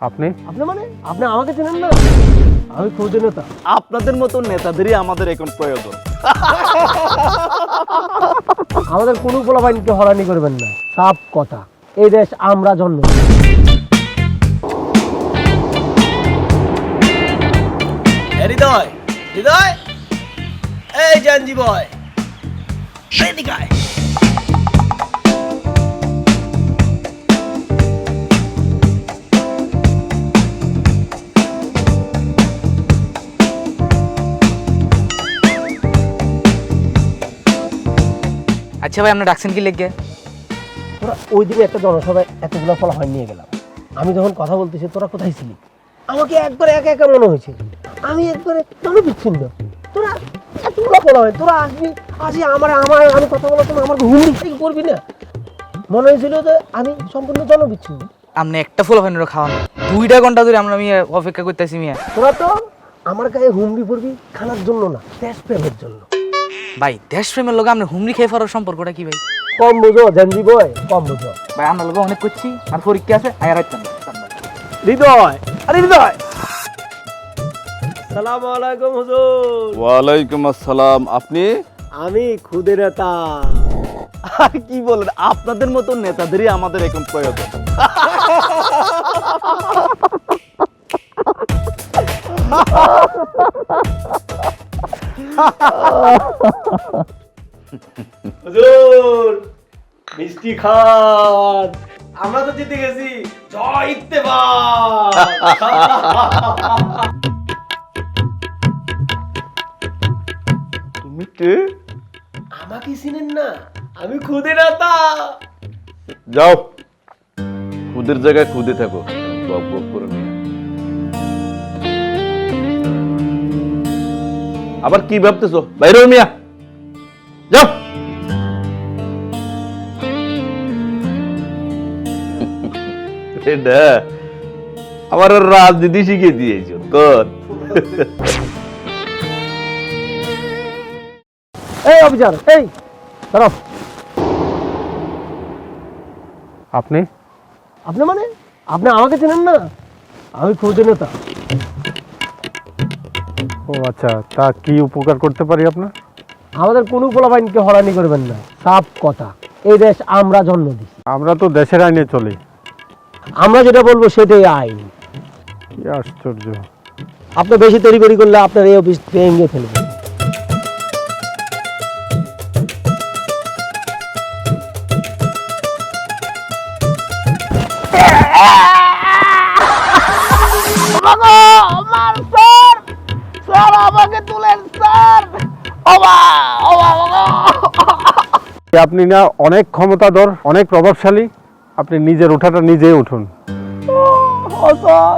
আপনি আপনি মানে আপনি আমাকে চেনেন না? আমি খোঁজ নেতা। আপনাদের মতো নেতাদেরই আমাদের এখন প্রয়োজন। আমাদের কোনো পোলাপাইনকে হরানি করবেন না, সাফ কথা। এই দেশ আমরা জন্ম হৃদয় হৃদয়, এই জানজি বয়, এদিকে আয়। আচ্ছা ভাই, আপনি ডাকছেন কি লেগে? তোরা ওই দিনে একটা জনসভায় এতগুলো পোলাপাইন নিয়ে গেলাম। আমি যখন কথা বলতেছি তোরা কোথায় ছিলি? আমাকে একবারে একা একা মনে হয়েছে। আমি একবারে বিচ্ছিন্ন। তোরা এতগুলো পোলাপাইন, তোরা আসি আমার আমি কথা বলার সময় আমার হুমড়ি থেকে করবি না। মনে হয়েছিল যে আমি সম্পূর্ণ জনবিচ্ছিন্ন। আপনি একটা ফুল হয় খাওয়ান, 2টা ঘন্টা ধরে আমরা মিয়া অপেক্ষা করতেছি মিয়া। তোরা তো আমার গায়ে হুমড়ি পড়বি খানার জন্য না, দেশপ্রেমের জন্য। ভাই দেশপ্রেমের লোক আপনার হুমড়ি খেয়ে ফেরার সম্পর্কটা কি ভাই? কম বুঝো জেনজি বয়, কম বুঝো। ভাই আমরা লোক অনেক করছি, আর পরীক্ষা আছে আয়ার রাখতাম। হৃদয়, আরে হৃদয়, আসসালামু আলাইকুম হুজুর। ওয়ালাইকুম আসসালাম। আপনি? আমি খুদে নেতা। আর কি বলেন, আপনাদের মতো নেতাদেরই আমাদের এখন প্রয়োজন। হুজুর মিষ্টি খান, আমরা তো জিতে গেছি। জয় ইত্তেফাক। তুমি কে? আমাকে চিনেন না? আমি খুদে নেতা। যাও, খুদের জায়গায় খুদে থাকো, বক বক করে নিয়ে। আবার কি ভাবতেছো? বাইরে মিয়া, যাও। এটা আমার রাজনীতি শিখিয়ে দিয়েছো তোর। এই অফিসার, এই দাঁড়াও। আপনি আপনি মানে আপনি আমাকে চেনেন না? আমি খুদে নেতা। ও আচ্ছা, তা কি উপকার করতে পারি আপনার? আমাদের কোনো পোলাপাইনকে হরানি করবেন না, সাফ কথা। এই দেশ আমরা জন্ম দিই। আমরা তো দেশের আইনে চলি। আমরা যেটা বলবো সেটাই আইন। কি আশ্চর্য! আপনি বেশি তড়িঘড়ি করলে আপনার এই অফিস ভেঙে ফেলবে। আপনি না অনেক ক্ষমতাধর, অনেক প্রভাবশালী। আপনি নিজের ওঠাটা নিজেই উঠুন। স্যার